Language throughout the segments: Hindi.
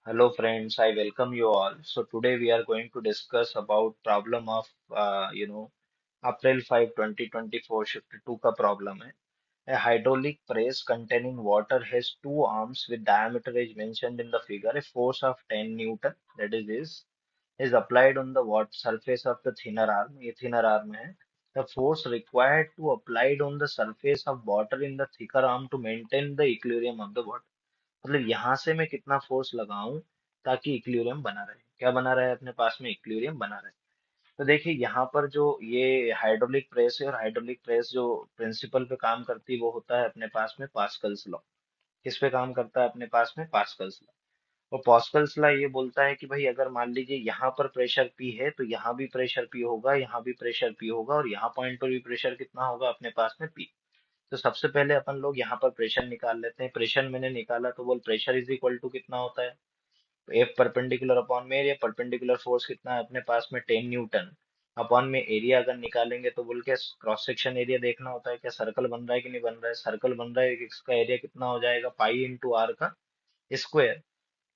Hello friends, I welcome you all. So today we are going to discuss about problem of April 5, 2024 shift 2 का problem है. A hydraulic press containing water has two arms with diameter as mentioned in the figure. A force of 10 Newton that is applied on the water surface of the thinner arm. ये thinner arm है. The force required to applied on the surface of water in the thicker arm to maintain the equilibrium of the water. मतलब यहाँ से मैं कितना फोर्स लगाऊं ताकि इक्विलिब्रियम बना रहे, क्या बना रहे अपने पास में, इक्विलिब्रियम बना रहे. तो देखिए यहाँ पर जो ये हाइड्रोलिक प्रेस है, और हाइड्रोलिक प्रेस जो प्रिंसिपल पे काम करती है वो होता है अपने पास में पास्कल्स लॉ. किस पे काम करता है अपने पास में, पास्कल्स लॉ. और पास्कल्स लॉ ये बोलता है कि भाई अगर मान लीजिए यहाँ पर प्रेशर पी है तो यहाँ भी प्रेशर पी होगा, यहाँ भी प्रेशर पी होगा, और यहाँ पॉइंट पर भी प्रेशर कितना होगा अपने पास में, पी. तो सबसे पहले अपन लोग यहाँ पर प्रेशर निकाल लेते हैं. प्रेशर मैंने निकाला तो बोल प्रेशर इज इक्वल टू कितना होता है, एफ परपेंडिकुलर अपॉन में एरिया. परपेंडिकुलर फोर्स कितना है अपने पास में, 10 न्यूटन. अपॉन में एरिया अगर निकालेंगे तो बोल के क्रॉस सेक्शन एरिया देखना होता है, क्या सर्कल बन रहा है कि नहीं बन रहा है. सर्कल बन रहा है, इसका एरिया कितना हो जाएगा, पाई इंटू आर का स्क्वायर.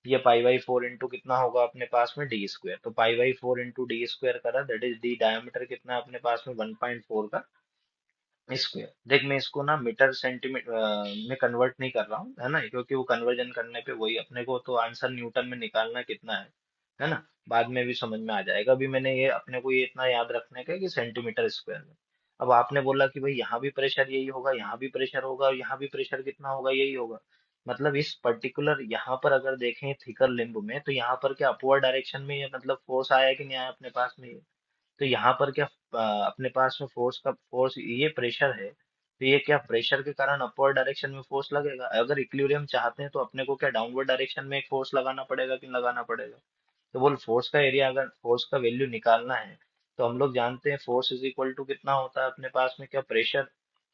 ये पाई बाई फोर इंटू कितना होगा अपने पास में, डी स्क्वायर. तो पाई by four into D square करा, दैट इज डी डायमीटर कितना है अपने पास में, 1.4 का स्क्वायर. देख मैं इसको ना मीटर सेंटीमीटर में कन्वर्ट नहीं कर रहा हूँ, है ना, क्योंकि वो कन्वर्जन करने पे वही अपने को तो आंसर न्यूटन में निकालना कितना है ना, बाद में भी समझ में आ जाएगा. अभी मैंने ये अपने को ये इतना याद रखने का है कि सेंटीमीटर स्क्वायर में. अब आपने बोला कि भाई यहाँ भी प्रेशर यही होगा, यहाँ भी प्रेशर होगा, और यहाँ भी प्रेशर कितना होगा, यही होगा. मतलब इस पर्टिकुलर यहाँ पर अगर देखें थिकर लिम्ब में, तो यहाँ पर क्या अपवर्ड डायरेक्शन में ये मतलब फोर्स आया कि नहीं आया अपने पास में ये. तो यहाँ पर क्या अपने पास में फोर्स ये प्रेशर है, तो ये क्या प्रेशर के कारण अपवर्ड डायरेक्शन में फोर्स लगेगा. अगर इक्विलिब्रियम चाहते हैं तो अपने को क्या डाउनवर्ड डायरेक्शन में एक फोर्स लगाना पड़ेगा कि नहीं लगाना पड़ेगा. तो बोल फोर्स का एरिया, अगर फोर्स का वैल्यू निकालना है तो हम लोग जानते हैं फोर्स इज इक्वल टू कितना होता है अपने पास में, क्या प्रेशर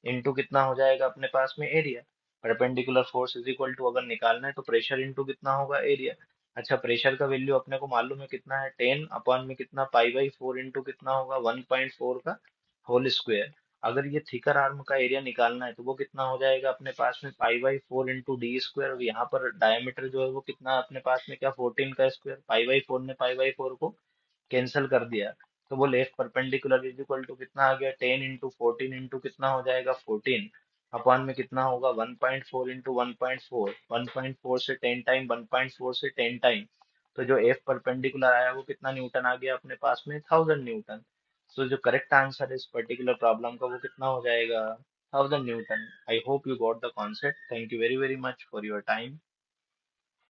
इंटू कितना हो जाएगा अपने पास में, area. Perpendicular force is equal to अगर निकालना है तो प्रेशर इंटू कितना होगा, एरिया. अच्छा प्रेशर का वैल्यू अपने को मालूम है कितना है, 10 अपॉन में कितना, पाई बाई फोर इंटू कितना होगा, 1.4 का होल स्क्वायर. अगर ये थिकर आर्म का एरिया निकालना है तो वो कितना हो जाएगा अपने पास में, पाई by four into D square. और यहाँ पर डायमीटर जो है वो कितना अपने पास में, क्या 14 का स्क्वायर. पाई बाई फोर ने पाई बाई फोर को कैंसिल कर दिया, तो वो left perpendicular is equal to कितना आ गया, 10 इंटू 14 इंटू कितना हो जाएगा, 14. अपॉन में कितना होगा, 1.4 इंटू 1.4, 1.4 से 10 टाइम, 1.4 से 10 टाइम. तो जो एफ परपेंडिकुलर आया वो कितना न्यूटन आ गया अपने पास में, 1000 न्यूटन. तो जो करेक्ट आंसर है इस पर्टिकुलर प्रॉब्लम का वो कितना हो जाएगा, 1000 Newton. I hope you got the concept. Thank you very very much for your time.